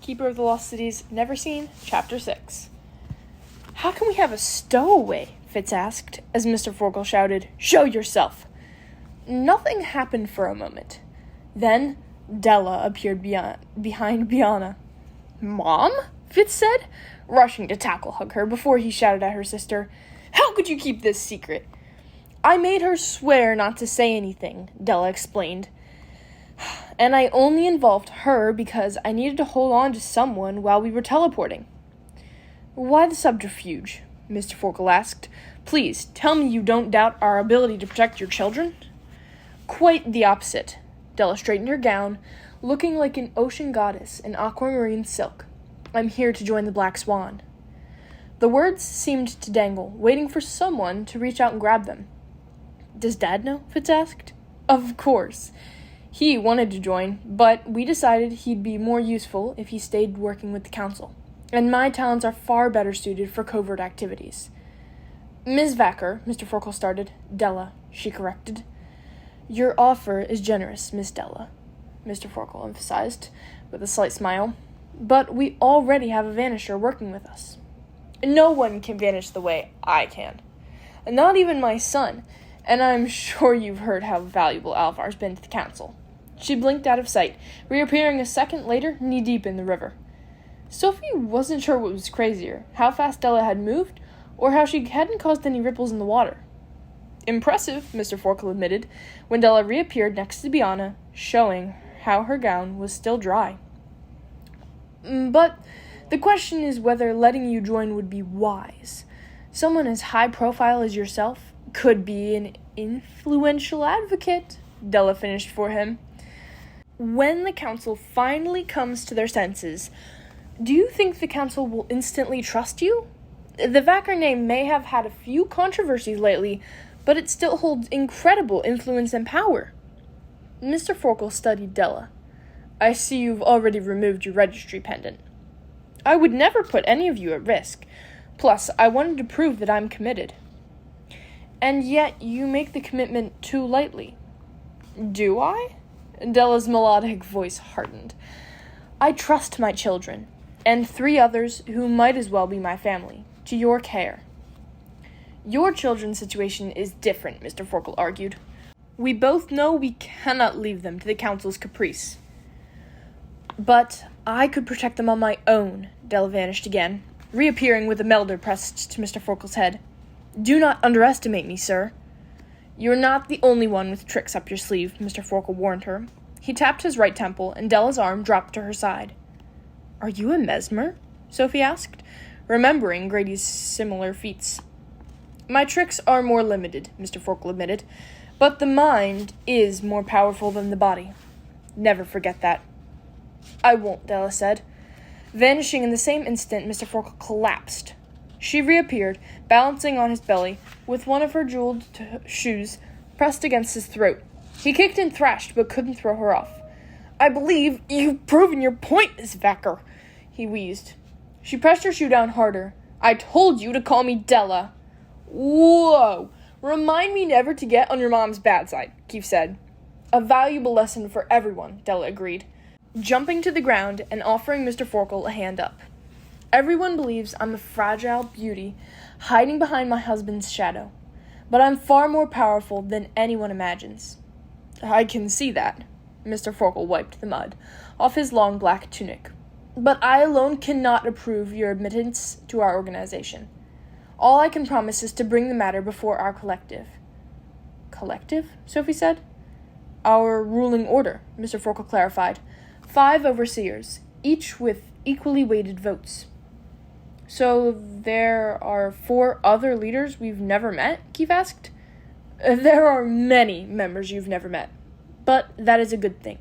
Keeper of the Lost Cities, Neverseen, Chapter 6. "How can we have a stowaway?" Fitz asked, as Mr. Forkle shouted, "Show yourself!" Nothing happened for a moment. Then Della appeared behind Biana. "Mom?" Fitz said, rushing to tackle-hug her before he shouted at her sister, "How could you keep this secret?" "I made her swear not to say anything," Della explained. "And I only involved her because I needed to hold on to someone while we were teleporting." "Why the subterfuge?" Mr. Forkle asked. "Please, tell me you don't doubt our ability to protect your children?" "Quite the opposite." Della straightened her gown, looking like an ocean goddess in aquamarine silk. "I'm here to join the Black Swan." The words seemed to dangle, waiting for someone to reach out and grab them. "Does Dad know?" Fitz asked. "Of course. He wanted to join, but we decided he'd be more useful if he stayed working with the council, and my talents are far better suited for covert activities." "Ms. Vacker," Mr. Forkle started. "Della," she corrected. "Your offer is generous, Miss Della," Mr. Forkle emphasized, with a slight smile. "But we already have a vanisher working with us." "No one can vanish the way I can. Not even my son, and I'm sure you've heard how valuable Alvar's been to the council." She blinked out of sight, reappearing a second later, knee-deep in the river. Sophie wasn't sure what was crazier, how fast Della had moved, or how she hadn't caused any ripples in the water. "Impressive," Mr. Forkle admitted, when Della reappeared next to Biana, showing how her gown was still dry. "But the question is whether letting you join would be wise. Someone as high-profile as yourself could be an influential advocate," Della finished for him. "When the council finally comes to their senses, do you think the council will instantly trust you? The Vacker name may have had a few controversies lately, but it still holds incredible influence and power." Mr. Forkle studied Della. "I see you've already removed your registry pendant." "I would never put any of you at risk. Plus, I wanted to prove that I'm committed." "And yet you make the commitment too lightly." "Do I?" Della's melodic voice hardened. "I trust my children, and 3 others who might as well be my family, to your care." "Your children's situation is different," Mr. Forkle argued. "We both know we cannot leave them to the council's caprice." "But I could protect them on my own." Della vanished again, reappearing with a melder pressed to Mr. Forkle's head. "Do not underestimate me, sir." "You're not the only one with tricks up your sleeve," Mr. Forkle warned her. He tapped his right temple, and Della's arm dropped to her side. "Are you a mesmer?" Sophie asked, remembering Grady's similar feats. "My tricks are more limited," Mr. Forkle admitted, "but the mind is more powerful than the body. Never forget that." "I won't," Della said. Vanishing in the same instant, Mr. Forkle collapsed. She reappeared, balancing on his belly, with one of her jeweled shoes pressed against his throat. He kicked and thrashed, but couldn't throw her off. "I believe you've proven your point, Miss Vacker," he wheezed. She pressed her shoe down harder. "I told you to call me Della." "Whoa! Remind me never to get on your mom's bad side," Keith said. "A valuable lesson for everyone," Della agreed, jumping to the ground and offering Mr. Forkle a hand up. "Everyone believes I'm a fragile beauty hiding behind my husband's shadow, but I'm far more powerful than anyone imagines." "I can see that." Mr. Forkle wiped the mud off his long black tunic. "But I alone cannot approve your admittance to our organization. All I can promise is to bring the matter before our collective." "Collective?" Sophie said. "Our ruling order," Mr. Forkle clarified. 5 overseers, each with equally weighted votes. "So there are 4 other leaders we've never met?" Keith asked. "There are many members you've never met, but that is a good thing.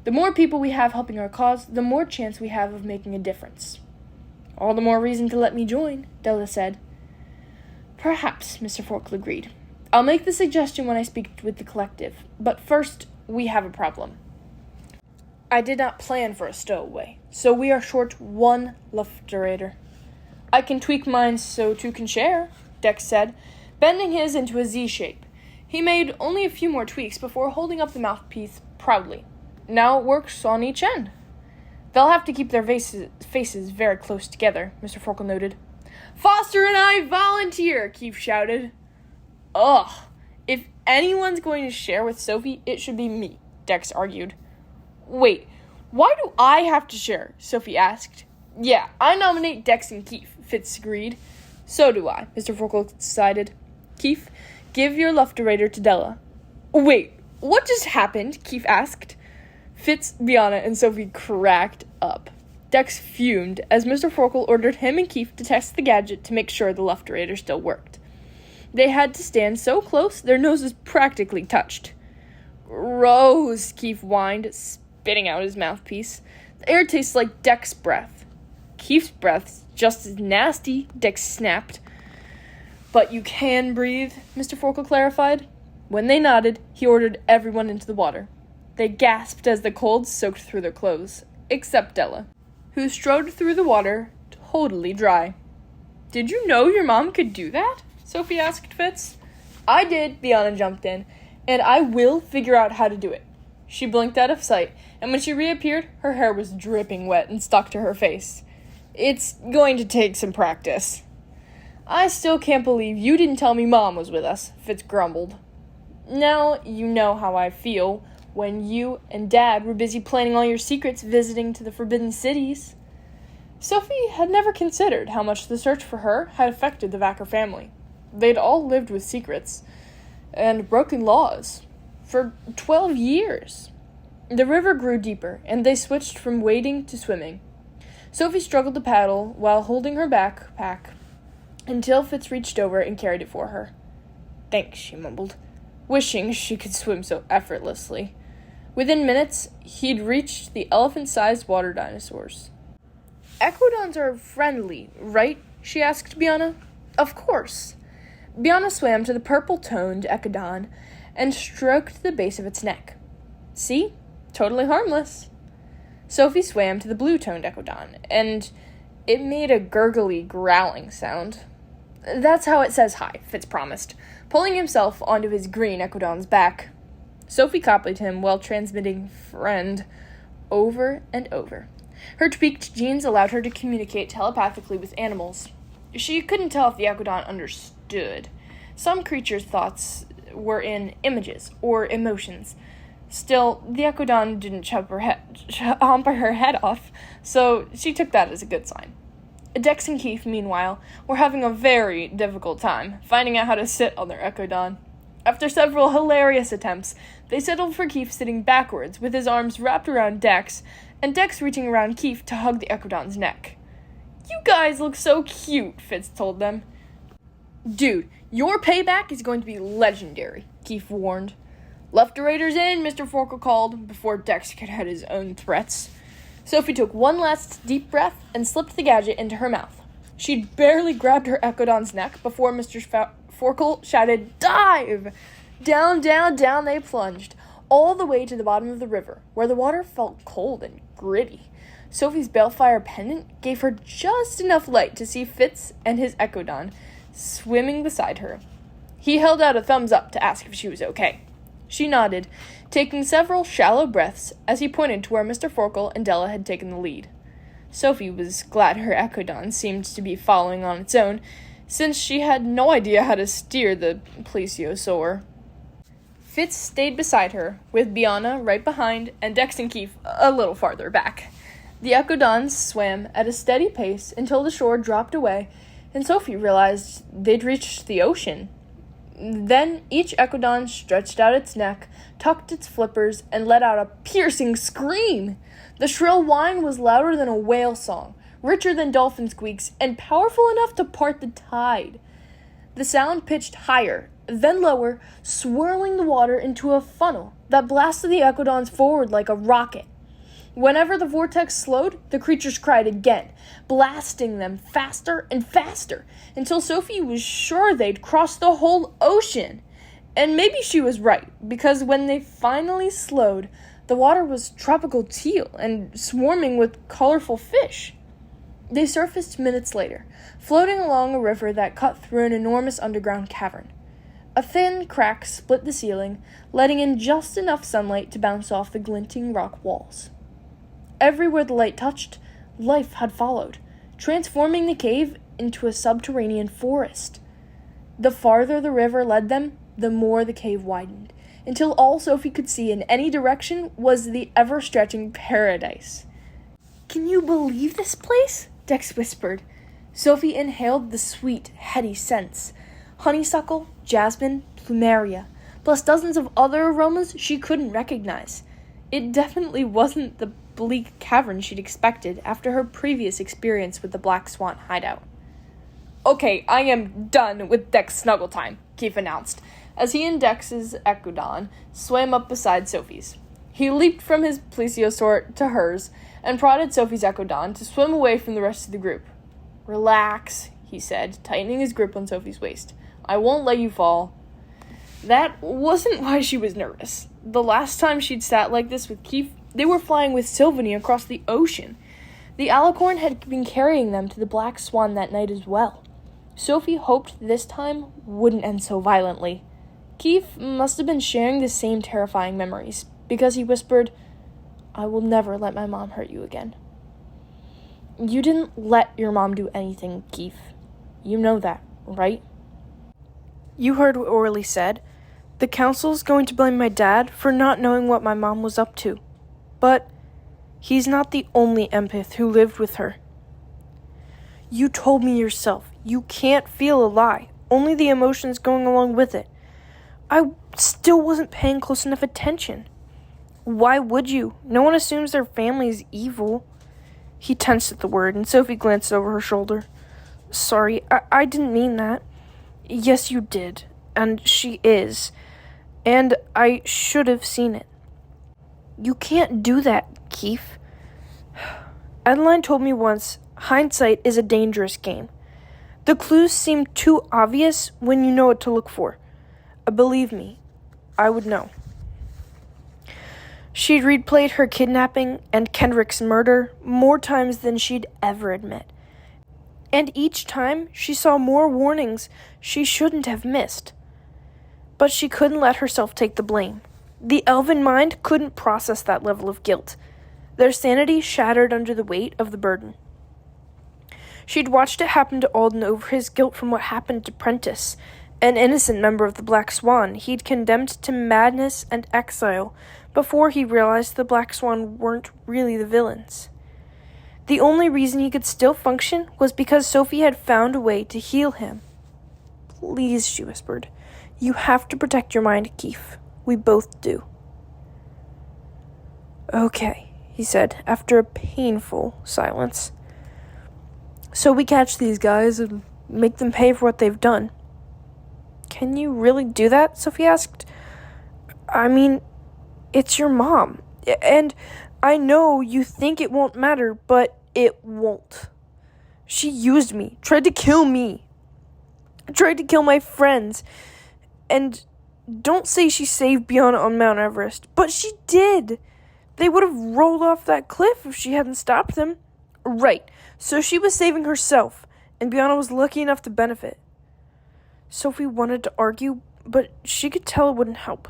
The more people we have helping our cause, the more chance we have of making a difference." "All the more reason to let me join," Della said. "Perhaps," Mr. Forkle agreed. "I'll make the suggestion when I speak with the collective, but first, we have a problem. I did not plan for a stowaway, so we are short 1 lufterator." "I can tweak mine so 2 can share," Dex said, bending his into a Z shape. He made only a few more tweaks before holding up the mouthpiece proudly. "Now it works on each end." They'll have to keep their faces very close together, Mr. Forkle noted. Foster and I volunteer, Keith shouted. Ugh, if anyone's going to share with Sophie, it should be me, Dex argued. Wait, why do I have to share? Sophie asked. Yeah, I nominate Dex and Keith, Fitz agreed. So do I, Mr. Forkle decided. Keith, give your left-orator to Della. Wait, what just happened? Keith asked. Fitz, Biana, and Sophie cracked up. Dex fumed as Mr. Forkle ordered him and Keith to test the gadget to make sure the left-orator still worked. They had to stand so close their noses practically touched. Gross, Keith whined, spitting out his mouthpiece. The air tastes like Dex's breath. Keith's breath's just as nasty, Dex snapped. But you can breathe, Mr. Forkle clarified. When they nodded, he ordered everyone into the water. They gasped as the cold soaked through their clothes, except Della, who strode through the water, totally dry. Did you know your mom could do that? Sophie asked Fitz. I did, Biana jumped in, and I will figure out how to do it. She blinked out of sight, and when she reappeared, her hair was dripping wet and stuck to her face. It's going to take some practice. I still can't believe you didn't tell me Mom was with us, Fitz grumbled. Now you know how I feel when you and Dad were busy planning all your secrets visiting to the Forbidden Cities. Sophie had never considered how much the search for her had affected the Vacker family. They'd all lived with secrets and broken laws for 12 years. The river grew deeper, and they switched from wading to swimming. Sophie struggled to paddle while holding her backpack until Fitz reached over and carried it for her. Thanks, she mumbled, wishing she could swim so effortlessly. Within minutes, he'd reached the elephant-sized water dinosaurs. Echidons are friendly, right? She asked Biana. Of course. Biana swam to the purple-toned echidon and stroked the base of its neck. See? Totally harmless. Sophie swam to the blue-toned echidon, and it made a gurgly, growling sound. That's how it says hi, Fitz promised, pulling himself onto his green echidon's back. Sophie copied him while transmitting friend over and over. Her tweaked genes allowed her to communicate telepathically with animals. She couldn't tell if the echidon understood. Some creatures' thoughts were in images or emotions. Still, the echidon didn't chomp her head off, so she took that as a good sign. Dex and Keith, meanwhile, were having a very difficult time finding out how to sit on their echidon. After several hilarious attempts, they settled for Keith sitting backwards with his arms wrapped around Dex, and Dex reaching around Keith to hug the echidon's neck. You guys look so cute, Fitz told them. Dude, your payback is going to be legendary, Keith warned. Left-orators in, Mr. Forkle called, before Dex could add his own threats. Sophie took one last deep breath and slipped the gadget into her mouth. She'd barely grabbed her echidon's neck before Mr. Forkle shouted, Dive! Down, down, down they plunged, all the way to the bottom of the river, where the water felt cold and gritty. Sophie's balefire pendant gave her just enough light to see Fitz and his echidon swimming beside her. He held out a thumbs up to ask if she was okay. She nodded, taking several shallow breaths as he pointed to where Mr. Forkle and Della had taken the lead. Sophie was glad her echidon seemed to be following on its own, since she had no idea how to steer the plesiosaur. Fitz stayed beside her, with Biana right behind and Dex and Keith a little farther back. The echidons swam at a steady pace until the shore dropped away, and Sophie realized they'd reached the ocean. Then each echidon stretched out its neck, tucked its flippers, and let out a piercing scream. The shrill whine was louder than a whale song, richer than dolphin squeaks, and powerful enough to part the tide. The sound pitched higher, then lower, swirling the water into a funnel that blasted the echidons forward like a rocket. Whenever the vortex slowed, the creatures cried again, blasting them faster and faster, until Sophie was sure they'd crossed the whole ocean. And maybe she was right, because when they finally slowed, the water was tropical teal and swarming with colorful fish. They surfaced minutes later, floating along a river that cut through an enormous underground cavern. A thin crack split the ceiling, letting in just enough sunlight to bounce off the glinting rock walls. everywhere the light touched, life had followed, transforming the cave into a subterranean forest. The farther the river led them, the more the cave widened, until all Sophie could see in any direction was the ever-stretching paradise. "Can you believe this place?" Dex whispered. Sophie inhaled the sweet, heady scents. Honeysuckle, jasmine, plumeria, plus dozens of other aromas she couldn't recognize. It definitely wasn't the bleak cavern she'd expected after her previous experience with the Black Swan hideout. "Okay, I am done with Dex snuggle time," Keith announced, as he and Dex's Ecodon swam up beside Sophie's. He leaped from his plesiosaur to hers and prodded Sophie's Ecodon to swim away from the rest of the group. "Relax," he said, tightening his grip on Sophie's waist. "I won't let you fall." That wasn't why she was nervous. The last time she'd sat like this with Keith, they were flying with Sylvanie across the ocean. The alicorn had been carrying them to the Black Swan that night as well. Sophie hoped this time wouldn't end so violently. Keith must have been sharing the same terrifying memories, because he whispered, "I will never let my mom hurt you again." "You didn't let your mom do anything, Keith. You know that, right?" "You heard what Orly said. The council's going to blame my dad for not knowing what my mom was up to. But he's not the only empath who lived with her. You told me yourself, you can't feel a lie, only the emotions going along with it. I still wasn't paying close enough attention. Why would you? No one assumes their family's evil." He tensed at the word, and Sophie glanced over her shoulder. "Sorry, I didn't mean that." "Yes, you did, and she is, and I should have seen it." "You can't do that, Keith. Adeline told me once, hindsight is a dangerous game. The clues seem too obvious when you know what to look for. Believe me, I would know." She'd replayed her kidnapping and Kendrick's murder more times than she'd ever admit. And each time, she saw more warnings she shouldn't have missed. But she couldn't let herself take the blame. The elven mind couldn't process that level of guilt. Their sanity shattered under the weight of the burden. She'd watched it happen to Alden over his guilt from what happened to Prentice, an innocent member of the Black Swan he'd condemned to madness and exile before he realized the Black Swan weren't really the villains. The only reason he could still function was because Sophie had found a way to heal him. "Please," she whispered, "you have to protect your mind, Keith. We both do." "Okay," he said, after a painful silence. "So we catch these guys and make them pay for what they've done." "Can you really do that?" Sophie asked. "I mean, it's your mom, and I know you think it won't matter, but it won't. She used me, tried to kill me, tried to kill my friends, and don't say she saved Bianca on Mount Everest, but she did. They would have rolled off that cliff if she hadn't stopped them." "Right, so she was saving herself, and Bianca was lucky enough to benefit." Sophie wanted to argue, but she could tell it wouldn't help.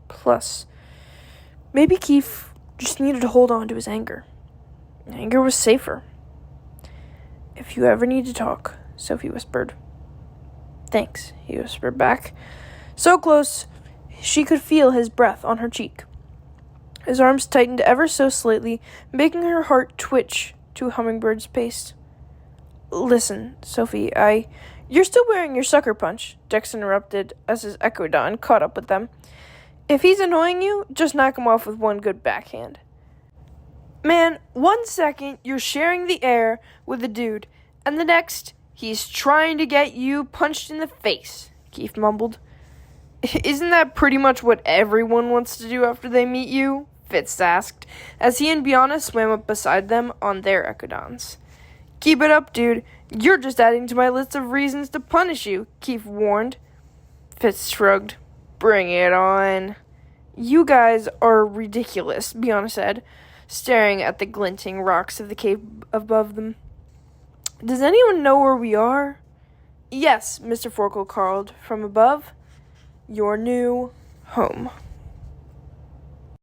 Plus, maybe Keith just needed to hold on to his anger. Anger was safer. "If you ever need to talk," Sophie whispered. "Thanks," he whispered back. So close, she could feel his breath on her cheek. His arms tightened ever so slightly, making her heart twitch to a hummingbird's pace. "Listen, Sophie, You're still wearing your sucker punch," Dex interrupted as his Ecodon caught up with them. "If he's annoying you, just knock him off with one good backhand." "Man, 1 second you're sharing the air with a dude, and the next he's trying to get you punched in the face," Keith mumbled. "Isn't that pretty much what everyone wants to do after they meet you?" Fitz asked, as he and Bianca swam up beside them on their Ecodons. "Keep it up, dude. You're just adding to my list of reasons to punish you," Keith warned. Fitz shrugged. "Bring it on." "You guys are ridiculous," Bianca said, staring at the glinting rocks of the cave above them. "Does anyone know where we are?" "Yes," Mr. Forkel called from above. "Your new home."